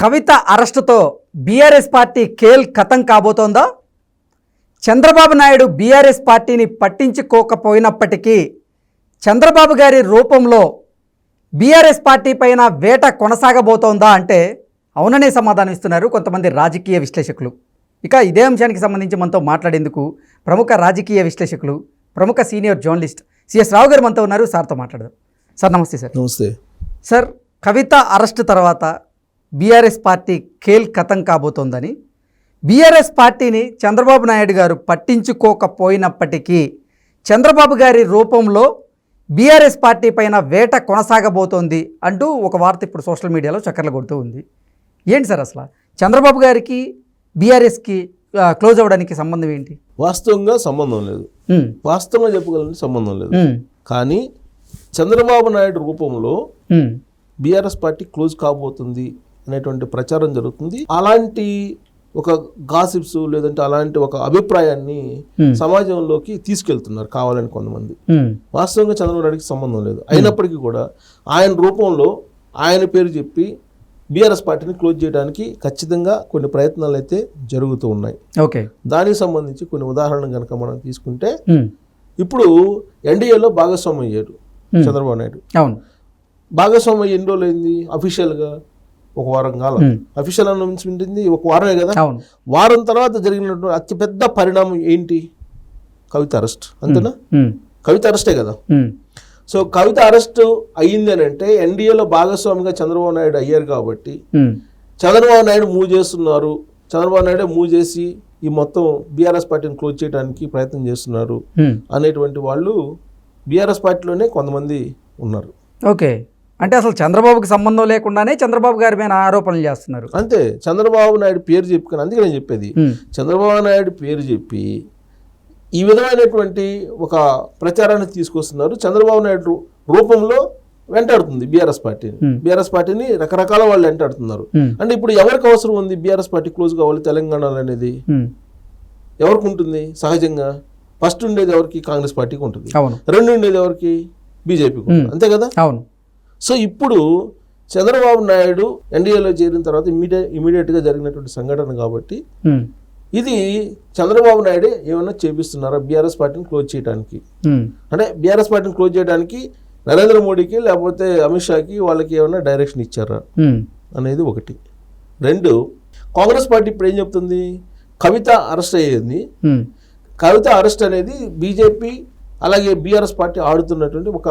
కవిత అరెస్టుతో BRS party Khel ఖతం కాబోతోందా? Chandrababu Naidu BRS పార్టీని పట్టించుకోకపోయినప్పటికీ చంద్రబాబు గారి రూపంలో బీఆర్ఎస్ పార్టీ పైన వేట కొనసాగబోతోందా అంటే అవుననే సమాధానం ఇస్తున్నారు కొంతమంది రాజకీయ విశ్లేషకులు. ఇక ఇదే అంశానికి సంబంధించి మనతో మాట్లాడేందుకు ప్రముఖ రాజకీయ విశ్లేషకులు, ప్రముఖ సీనియర్ జర్నలిస్ట్ సిఎస్ రావు గారు మనతో ఉన్నారు. సార్తో మాట్లాడదాం. సార్ నమస్తే. సార్ నమస్తే. సార్, కవిత అరెస్ట్ తర్వాత బీఆర్ఎస్ పార్టీ కేల్ ఖతం కాబోతోందని, బీఆర్ఎస్ పార్టీని చంద్రబాబు నాయుడు గారు పట్టించుకోకపోయినప్పటికీ చంద్రబాబు గారి రూపంలో బీఆర్ఎస్ పార్టీ పైన వేట కొనసాగబోతోంది అంటూ ఒక వార్త ఇప్పుడు సోషల్ మీడియాలో చక్కర్లు కొడుతూ ఉంది. ఏంటి సార్ అసలు చంద్రబాబు గారికి బీఆర్ఎస్కి క్లోజ్ అవ్వడానికి సంబంధం ఏంటి? వాస్తవంగా సంబంధం లేదు. వాస్తవంగా చెప్పగలంటే సంబంధం లేదు. కానీ చంద్రబాబు నాయుడు రూపంలో బీఆర్ఎస్ పార్టీ క్లోజ్ కాబోతుంది అనేటువంటి ప్రచారం జరుగుతుంది. అలాంటి ఒక గాసిప్స్ లేదంటే అలాంటి ఒక అభిప్రాయాన్ని సమాజంలోకి తీసుకెళ్తున్నారు కావాలని కొంతమంది. వాస్తవంగా చంద్రబాబు నాయుడుకి సంబంధం లేదు. అయినప్పటికీ కూడా ఆయన రూపంలో ఆయన పేరు చెప్పి బీఆర్ఎస్ పార్టీని క్లోజ్ చేయడానికి ఖచ్చితంగా కొన్ని ప్రయత్నాలు అయితే జరుగుతూ ఉన్నాయి. ఓకే, దానికి సంబంధించి కొన్ని ఉదాహరణలు కనుక మనం తీసుకుంటే, ఇప్పుడు ఎన్డీఏలో భాగస్వామ్యం అయ్యారు చంద్రబాబు నాయుడు. అవును, భాగస్వామ్యం ఎన్ని రోజులు అయింది? అఫీషియల్గా ఒక వారం కాలం. అఫీషియల్ అనౌన్స్మెంట్ ఉంది ఒక వారమే కదా. వారం తర్వాత జరిగినటువంటి అతిపెద్ద పరిణామం ఏంటి? కవిత అరెస్ట్. అంతేనా? కవిత అరెస్టే కదా. సో కవిత అరెస్ట్ అయ్యింది అని అంటే ఎన్డీఏలో భాగస్వామిగా చంద్రబాబు నాయుడు అయ్యారు కాబట్టి చంద్రబాబు నాయుడు మూవ్ చేస్తున్నారు, చంద్రబాబు నాయుడు మూవ్ చేసి ఈ మొత్తం బీఆర్ఎస్ పార్టీని క్లోజ్ చేయడానికి ప్రయత్నం చేస్తున్నారు అనేటువంటి వాళ్ళు బీఆర్ఎస్ పార్టీలోనే కొంతమంది ఉన్నారు. ఓకే, అంటే అసలు చంద్రబాబుకి సంబంధం లేకుండానే చంద్రబాబు గారి మీద ఆరోపణలు చేస్తున్నారు. అంతే, చంద్రబాబు నాయుడు పేరు చెప్పుకొని. అందుకే నేను చెప్పేది, చంద్రబాబు నాయుడు పేరు చెప్పి ఈ విధమైనటువంటి ఒక ప్రచారాన్ని తీసుకొస్తున్నారు. చంద్రబాబు నాయుడు రూపంలో వెంటాడుతుంది బీఆర్ఎస్ పార్టీని. బీఆర్ఎస్ పార్టీని రకరకాల వాళ్ళు వెంటాడుతున్నారు. అంటే ఇప్పుడు ఎవరికి అవసరం ఉంది బీఆర్ఎస్ పార్టీ క్లోజ్ కావాలి తెలంగాణలో అనేది? ఎవరికి ఉంటుంది? సహజంగా ఫస్ట్ ఉండేది ఎవరికి? కాంగ్రెస్ పార్టీకి ఉంటుంది. రెండు ఉండేది ఎవరికి? బీజేపీకి ఉంటుంది. అంతే కదా. అవును. సో ఇప్పుడు చంద్రబాబు నాయుడు ఎన్డీఏలో చేరిన తర్వాత ఇమీడియట్గా జరిగినటువంటి సంఘటన కాబట్టి ఇది చంద్రబాబు నాయుడు ఏమన్నా చేపిస్తున్నారా బీఆర్ఎస్ పార్టీని క్లోజ్ చేయడానికి? అంటే బీఆర్ఎస్ పార్టీని క్లోజ్ చేయడానికి నరేంద్ర మోడీకి లేకపోతే అమిత్ షాకి వాళ్ళకి ఏమన్నా డైరెక్షన్ ఇచ్చారా అనేది ఒకటి. రెండు, కాంగ్రెస్ పార్టీ ఇప్పుడు ఏం చెప్తుంది? కవిత అరెస్ట్ అయ్యేది. కవిత అరెస్ట్ అనేది బీజేపీ అలాగే బీఆర్ఎస్ పార్టీ ఆడుతున్నటువంటి ఒక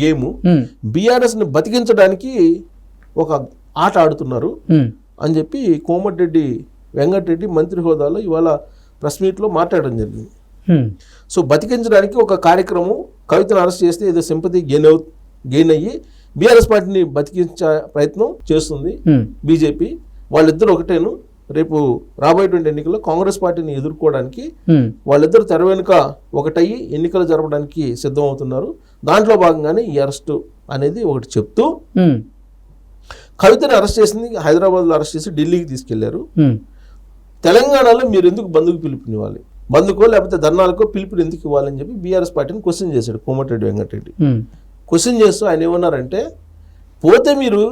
గేము. బీఆర్ఎస్ని బతికించడానికి ఒక ఆట ఆడుతున్నారు అని చెప్పి కోమటిరెడ్డి వెంకటరెడ్డి మంత్రి హోదాలో ఇవాళ ప్రెస్ మీట్లో మాట్లాడడం జరిగింది. సో బతికించడానికి ఒక కార్యక్రమం, కవితను అరెస్ట్ చేస్తే ఏదో సింపతి గెయిన్ అయ్యి బీఆర్ఎస్ పార్టీని బతికించే ప్రయత్నం చేస్తుంది బీజేపీ. వాళ్ళిద్దరు ఒకటేను. రేపు రాబోయేటువంటి ఎన్నికల్లో కాంగ్రెస్ పార్టీని ఎదుర్కోవడానికి వాళ్ళిద్దరు తెర వెనుక ఒకటయ్యి ఎన్నికలు జరపడానికి సిద్ధం అవుతున్నారు. దాంట్లో భాగంగానే ఈ అరెస్టు అనేది ఒకటి చెప్తూ, కవితని అరెస్ట్ చేసింది హైదరాబాద్లో అరెస్ట్ చేసి ఢిల్లీకి తీసుకెళ్లారు. తెలంగాణలో మీరు ఎందుకు బంధుకు పిలుపునివ్వాలి? బంధుకో లేకపోతే ధర్నాలకో పిలుపుని ఎందుకు ఇవ్వాలని చెప్పి బీఆర్ఎస్ పార్టీని క్వశ్చన్ చేశాడు కోమటిరెడ్డి వెంకటరెడ్డి. క్వశ్చన్ చేస్తూ ఆయన ఏమన్నారంటే, పోతే మీరు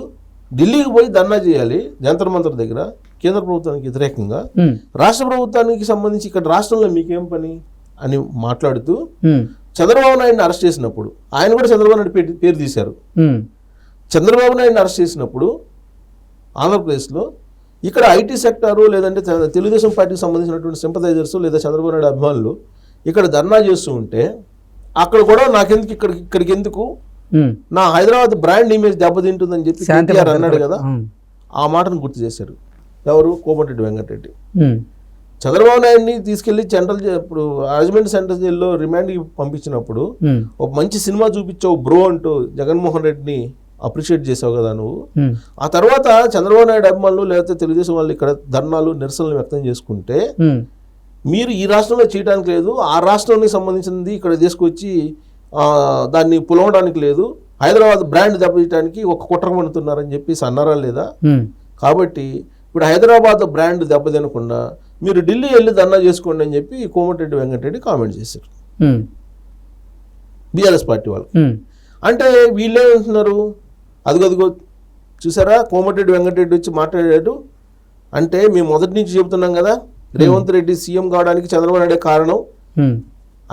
ఢిల్లీకి పోయి ధర్నా చేయాలి జంతర్ మంతర్ దగ్గర కేంద్ర ప్రభుత్వానికి వ్యతిరేకంగా, రాష్ట్ర ప్రభుత్వానికి సంబంధించి ఇక్కడ రాష్ట్రంలో మీకేం పని అని మాట్లాడుతూ చంద్రబాబు నాయుడిని అరెస్ట్ చేసినప్పుడు ఆయన కూడా చంద్రబాబు నాయుడు పేరు తీశారు. చంద్రబాబు నాయుడిని అరెస్ట్ చేసినప్పుడు ఆంధ్రప్రదేశ్లో ఇక్కడ ఐటీ సెక్టారు లేదంటే తెలుగుదేశం పార్టీకి సంబంధించినటువంటి సింపథైజర్స్ లేదా చంద్రబాబు నాయుడు అభిమానులు ఇక్కడ ధర్నా చేస్తూ ఉంటే అక్కడ కూడా నాకెందుకు ఇక్కడికి ఎందుకు, నా హైదరాబాద్ బ్రాండ్ ఇమేజ్ దెబ్బతింటుందని చెప్పి కేటీఆర్ అన్నాడు కదా. ఆ మాటను గుర్తు చేశారు ఎవరు? కోమటిరెడ్డి వెంకటరెడ్డి. చంద్రబాబు నాయుడిని తీసుకెళ్లి ఇప్పుడు రాజమండ్రి సెంట్రల్ జైల్లో రిమాండ్కి పంపించినప్పుడు ఒక మంచి సినిమా చూపించావు బ్రో అంటూ జగన్మోహన్ రెడ్డిని అప్రిషియేట్ చేసావు కదా నువ్వు. ఆ తర్వాత చంద్రబాబు నాయుడు అభిమానులు లేకపోతే తెలుగుదేశం వాళ్ళు ఇక్కడ ధర్నాలు నిరసనలు వ్యక్తం చేసుకుంటే మీరు ఈ రాష్ట్రంలో చేయడానికి లేదు, ఆ రాష్ట్రానికి సంబంధించింది ఇక్కడ తీసుకొచ్చి దాన్ని పులవడానికి లేదు, హైదరాబాద్ బ్రాండ్ దెబ్బతీయడానికి ఒక కుట్ర పడుతున్నారని చెప్పేసి అన్నారా లేదా? కాబట్టి ఇప్పుడు హైదరాబాద్ బ్రాండ్ దెబ్బతినకుండా మీరు ఢిల్లీ వెళ్ళి ధర్నా చేసుకోండి అని చెప్పి కోమటిరెడ్డి వెంకటరెడ్డి కామెంట్ చేశారు బీఆర్ఎస్ పార్టీ వాళ్ళు. అంటే వీళ్ళేమంటున్నారు? అదిగో చూసారా కోమటిరెడ్డి వెంకటరెడ్డి వచ్చి మాట్లాడాడు. అంటే మేము మొదటి నుంచి చెబుతున్నాం కదా, రేవంత్ రెడ్డి సీఎం కావడానికి చంద్రబాబు నాయుడే కారణం,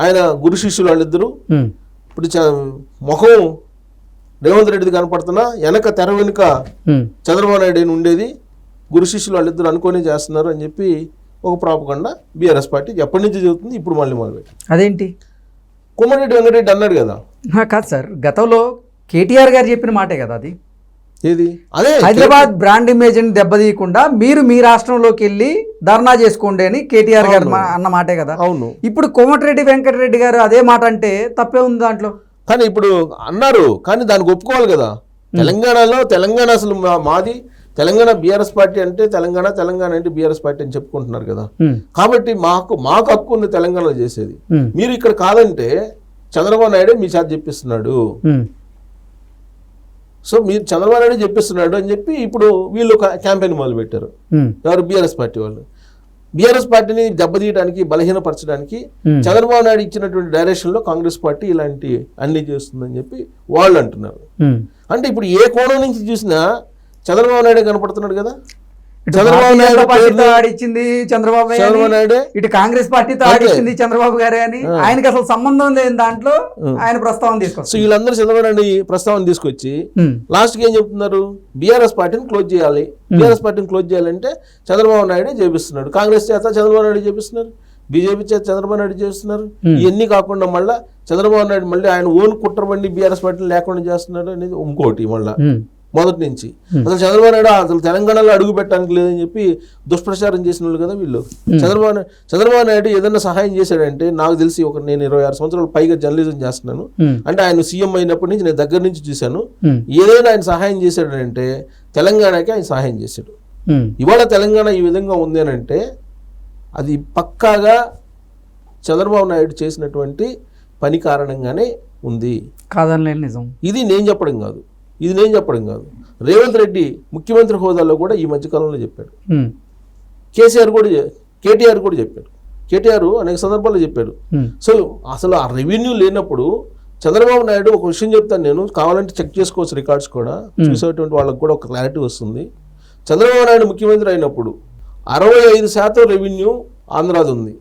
ఆయన గురు శిష్యులు వాళ్ళిద్దరు. ఇప్పుడు ముఖం రేవంత్ రెడ్డిది కనపడుతున్నా వెనక తెర వెనుక చంద్రబాబు నాయుడు ఉండేది, గురు శిష్యులు వాళ్ళిద్దరు అనుకొని చేస్తున్నారు అని చెప్పి ఒక ప్రాపగండా బీఆర్ఎస్ పార్టీ ఎప్పటి నుంచి చెబుతుంది, ఇప్పుడు మళ్ళీ మొదలుపెట్టి. అదేంటి కోమటిరెడ్డి వెంకటరెడ్డి అన్నాడు కదా. కాదు సార్, గతంలో కేటీఆర్ గారు చెప్పిన మాటే కదా అది. ఏది? అదే హైదరాబాద్ బ్రాండ్ ఇమేజ్ ని దెబ్బతీయకుండా మీరు మీ రాష్ట్రంలోకి వెళ్ళి ధర్నా చేసుకోండి అని కేటీఆర్ గారు అన్న మాటే కదా. అవును. ఇప్పుడు కోమటిరెడ్డి వెంకటరెడ్డి గారు అదే మాట అంటే తప్పే ఉంది దాంట్లో. కానీ ఇప్పుడు అన్నారు, కానీ దానికి ఒప్పుకోవాలి కదా. తెలంగాణలో తెలంగాణ అసలు మాది, తెలంగాణ బీఆర్ఎస్ పార్టీ అంటే తెలంగాణ అంటే బీఆర్ఎస్ పార్టీ అని చెప్పుకుంటున్నారు కదా. కాబట్టి మాకు హక్కు ఉంది తెలంగాణలో చేసేది. మీరు ఇక్కడ కాదంటే చంద్రబాబు నాయుడే మీ చేత చెప్పిస్తున్నాడు. సో మీరు చంద్రబాబు నాయుడు చెప్పిస్తున్నాడు అని చెప్పి ఇప్పుడు వీళ్ళు క్యాంపెయిన్ మొదలు పెట్టారు. ఎవరు? బీఆర్ఎస్ పార్టీ వాళ్ళు. బీఆర్ఎస్ పార్టీని దెబ్బతీయడానికి, బలహీనపరచడానికి చంద్రబాబు నాయుడు ఇచ్చినటువంటి డైరెక్షన్ లో కాంగ్రెస్ పార్టీ ఇలాంటి అన్ని చేస్తుందని చెప్పి వాళ్ళు అంటున్నారు. అంటే ఇప్పుడు ఏ కోణం నుంచి చూసినా చంద్రబాబు నాయుడు కనపడుతున్నాడు కదా. చంద్రబాబు నాయుడు ఇటు కాంగ్రెస్ పార్టీతో ఆడిచ్చింది చంద్రబాబు గారే అని ఆయనకి అసలు సంబంధం లేని దాంట్లో ఆయన ప్రస్తావన తీసుకొచ్చి, సో వీళ్ళందరూ చంద్రబాబు నాయుడు ప్రస్తావన తీసుకొచ్చి లాస్ట్ కి ఏం చెప్తున్నారు? బీఆర్ఎస్ పార్టీని క్లోజ్ చేయాలి. బీఆర్ఎస్ పార్టీని క్లోజ్ చేయాలంటే చంద్రబాబు నాయుడే చేపిస్తున్నాడు. కాంగ్రెస్ చేత చంద్రబాబు నాయుడు చేపిస్తున్నారు, బీజేపీ చేత చంద్రబాబు నాయుడు చేస్తున్నారు. ఇవన్నీ కాకుండా మళ్ళీ చంద్రబాబు నాయుడు మళ్ళీ ఆయన ఓన్ కుట్రబండి బీఆర్ఎస్ పార్టీని లేకుండా చేస్తున్నారు అనేది ఇంకోటి. మళ్ళీ మొదటి నుంచి అసలు చంద్రబాబు నాయుడు అసలు తెలంగాణలో అడుగు పెట్టడానికి లేదని చెప్పి దుష్ప్రచారం చేసిన వాళ్ళు కదా వీళ్ళు. చంద్రబాబు నాయుడు ఏదైనా సహాయం చేశాడంటే, నాకు తెలిసి నేను 26 సంవత్సరాలు పైగా జర్నలిజం చేస్తున్నాను, అంటే ఆయన సీఎం అయినప్పటి నుంచి నేను దగ్గర నుంచి చూశాను. ఏదైనా ఆయన సహాయం చేశాడంటే తెలంగాణకి ఆయన సహాయం చేశాడు. ఇవాళ తెలంగాణ ఈ విధంగా ఉంది అని అంటే అది పక్కాగా చంద్రబాబు నాయుడు చేసినటువంటి పని కారణంగానే ఉంది. కాదనలేని నిజం. ఇది నేను చెప్పడం కాదు, రేవంత్ రెడ్డి ముఖ్యమంత్రి హోదాలో కూడా ఈ మధ్యకాలంలో చెప్పాడు. కేటీఆర్ కూడా చెప్పాడు. కేటీఆర్ అనేక సందర్భాల్లో చెప్పాడు. సో అసలు ఆ రెవెన్యూ లేనప్పుడు చంద్రబాబు నాయుడు ఒక విషయం చెప్తాను నేను, కావాలంటే చెక్ చేసుకోవచ్చు రికార్డ్స్ కూడా, చూసేటువంటి వాళ్ళకి కూడా ఒక క్లారిటీ వస్తుంది. చంద్రబాబు నాయుడు ముఖ్యమంత్రి అయినప్పుడు 65% రెవెన్యూ ఆంధ్రాది ఉంది,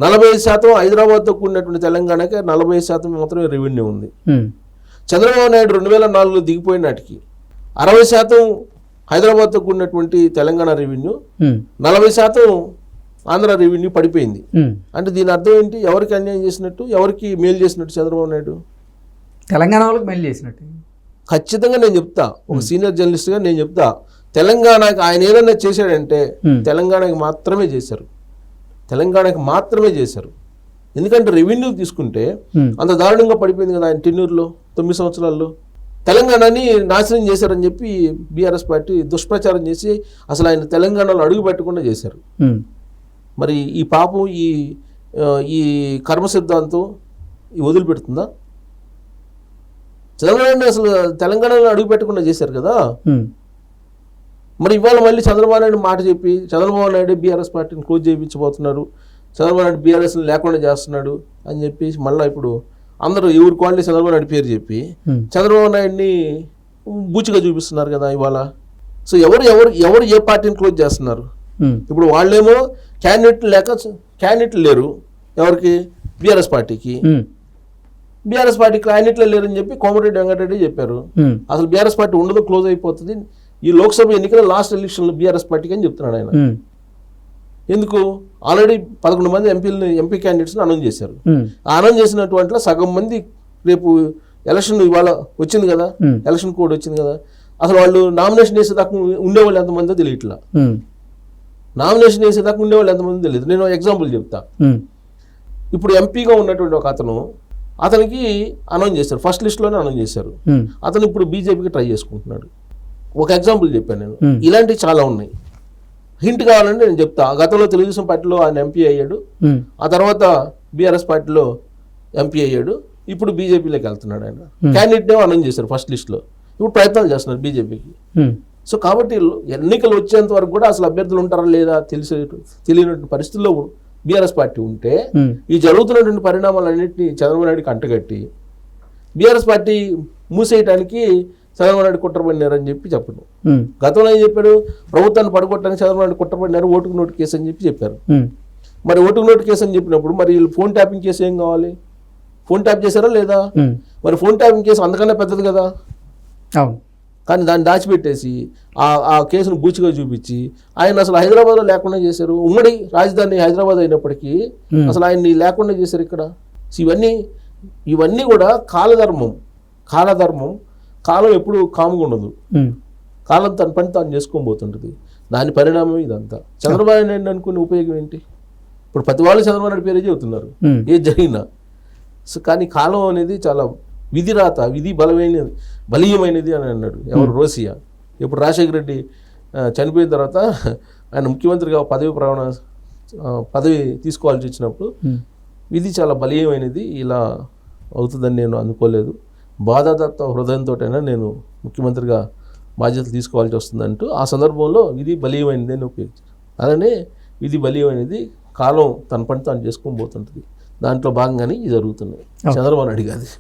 40% హైదరాబాద్తో కూడినటువంటి తెలంగాణకి 40% మాత్రమే రెవెన్యూ ఉంది. చంద్రబాబు నాయుడు 2004లో దిగిపోయిన నాటికి 60% హైదరాబాద్తో కూడినటువంటి తెలంగాణ రెవెన్యూ, 40% ఆంధ్ర రెవెన్యూ పడిపోయింది. అంటే దీని అర్థం ఏంటి? ఎవరికి అన్యాయం చేసినట్టు, ఎవరికి మేలు చేసినట్టు చంద్రబాబు నాయుడు? తెలంగాణ వాళ్ళకి మేలు చేసినట్టు ఖచ్చితంగా నేను చెప్తా. ఒక సీనియర్ జర్నలిస్ట్గా నేను చెప్తా, తెలంగాణకి ఆయన ఏదైనా చేశాడంటే తెలంగాణకి మాత్రమే చేశారు. ఎందుకంటే రెవెన్యూ తీసుకుంటే అంత దారుణంగా పడిపోయింది కదా ఆయన టెన్యూర్లో 9 సంవత్సరాల్లో. తెలంగాణని నాశనం చేశారని చెప్పి బీఆర్ఎస్ పార్టీ దుష్ప్రచారం చేసి అసలు ఆయన తెలంగాణలో అడుగు పెట్టకుండా చేశారు. మరి ఈ పాపం ఈ కర్మ సిద్ధాంతం వదిలిపెడుతుందా? చంద్రబాబు అసలు తెలంగాణలో అడుగు పెట్టకుండా చేశారు కదా. మరి ఇవాళ మళ్ళీ చంద్రబాబు నాయుడు మాట చెప్పి చంద్రబాబు నాయుడు బీఆర్ఎస్ పార్టీని క్లోజ్ చేయించబోతున్నారు, చంద్రబాబు నాయుడు బీఆర్ఎస్ని లేకుండా చేస్తున్నాడు అని చెప్పి మళ్ళీ ఇప్పుడు అందరూ ఎవరి క్వాలిటీ చంద్రబాబు నాయుడు పేరు చెప్పి చంద్రబాబు నాయుడిని బూచిగా చూపిస్తున్నారు కదా ఇవాళ. సో ఎవరు ఏ పార్టీని క్లోజ్ చేస్తున్నారు? ఇప్పుడు వాళ్ళేమో క్యాండిడేట్లు లేరు ఎవరికి? బీఆర్ఎస్ పార్టీకి. బీఆర్ఎస్ పార్టీ క్యాండిడేట్లు లేరని చెప్పి కోమటిరెడ్డి వెంకటరెడ్డి చెప్పారు. అసలు బీఆర్ఎస్ పార్టీ ఉండదు, క్లోజ్ అయిపోతుంది, ఈ లోక్సభ ఎన్నికల లాస్ట్ ఎలక్షన్లో బీఆర్ఎస్ పార్టీకి అని చెప్తున్నాడు ఆయన. ఎందుకు? ఆల్రెడీ 11 మంది ఎంపీ క్యాండిడేట్స్ని అనౌన్స్ చేశారు. అనౌన్స్ చేసినటువంటి సగం మంది రేపు ఎలక్షన్ ఇవాళ వచ్చింది కదా, ఎలక్షన్ కోడ్ వచ్చింది కదా, అసలు వాళ్ళు నామినేషన్ వేసేదాకా ఉండేవాళ్ళు ఎంతమందో తెలియట్లా. నామినేషన్ వేసేదాకా ఉండేవాళ్ళు ఎంతమంది తెలియదు. నేను ఎగ్జాంపుల్ చెప్తా. ఇప్పుడు ఎంపీగా ఉన్నటువంటి ఒక అతనికి అనౌన్స్ చేశారు, ఫస్ట్ లిస్ట్లోనే అనౌన్స్ చేశారు. అతను ఇప్పుడు బీజేపీకి ట్రై చేసుకుంటున్నాడు. ఒక ఎగ్జాంపుల్ చెప్పాను నేను. ఇలాంటివి చాలా ఉన్నాయి. హింట్ కావాలంటే నేను చెప్తా. గతంలో తెలుగుదేశం పార్టీలో ఆయన ఎంపీ అయ్యాడు, ఆ తర్వాత బీఆర్ఎస్ పార్టీలో ఎంపీ అయ్యాడు, ఇప్పుడు బీజేపీలోకి వెళ్తున్నాడు. ఆయన క్యాండిడేట్ అనౌన్స్ చేశారు ఫస్ట్ లిస్ట్లో, ఇప్పుడు ప్రయత్నాలు చేస్తున్నారు బీజేపీకి. సో కాబట్టి ఎన్నికలు వచ్చేంత వరకు కూడా అసలు అభ్యర్థులు ఉంటారా లేదా తెలియనటువంటి పరిస్థితుల్లో బీఆర్ఎస్ పార్టీ ఉంటే ఈ జరుగుతున్నటువంటి పరిణామాలన్నింటినీ చంద్రబాబు నాయుడికి అంటగట్టి బీఆర్ఎస్ పార్టీ మూసేయడానికి చంద్రబాబు నాయుడు కుట్రపడినారని చెప్పి చెప్పడం. గతంలో ఏం చెప్పాడు, ప్రభుత్వాన్ని పడగొట్టడానికి చంద్రబాబు నాయుడు కుట్రపడినారు, ఓటుకు నోటు కేసు అని చెప్పి చెప్పారు. మరి ఓటుకు నోటు కేసు అని చెప్పినప్పుడు మరి వీళ్ళు ఫోన్ ట్యాపింగ్ కేసు ఏం కావాలి? ఫోన్ ట్యాప్ చేశారా లేదా? మరి ఫోన్ ట్యాపింగ్ కేసు అంతకన్నా పెద్దది కదా. అవును. కానీ దాన్ని దాచిపెట్టేసి ఆ కేసును బూచిగా చూపించి ఆయన అసలు హైదరాబాద్లో లేకుండా చేశారు. ఉమ్మడి రాజధాని హైదరాబాద్ అయినప్పటికీ అసలు ఆయన్ని లేకుండా చేశారు ఇక్కడ. ఇవన్నీ కూడా కాలధర్మం. కాలం ఎప్పుడు కాముగా ఉండదు. కాలం తన పని తాను చేసుకొని పోతుంటుంది. దాని పరిణామం ఇదంతా. చంద్రబాబు నాయుడు అనుకునే ఉపయోగం ఏంటి? ఇప్పుడు ప్రతి వాళ్ళు చంద్రబాబు నాయుడు పేరే చెబుతున్నారు ఏది జరిగినా. సో కానీ కాలం అనేది చాలా విధి బలీయమైనది అని అన్నాడు ఎవరు, రోసియా. ఇప్పుడు రాజశేఖర రెడ్డి చనిపోయిన తర్వాత ఆయన ముఖ్యమంత్రిగా పదవి తీసుకోవాల్సి వచ్చినప్పుడు విధి చాలా బలీయమైనది, ఇలా అవుతుందని నేను అనుకోలేదు, బాధాతత్వ హృదయంతోటైనా నేను ముఖ్యమంత్రిగా బాధ్యతలు తీసుకోవాల్సి వస్తుందంటూ ఆ సందర్భంలో విధి బలీయమైనది అని ఉపయోగించారు. అలానే విధి బలీయమైనది, కాలం తన పని తాను చేసుకొని పోతుంటుంది. దాంట్లో భాగంగానే ఇది జరుగుతున్నాయి. చంద్రబాబు నాయుడు కాదు.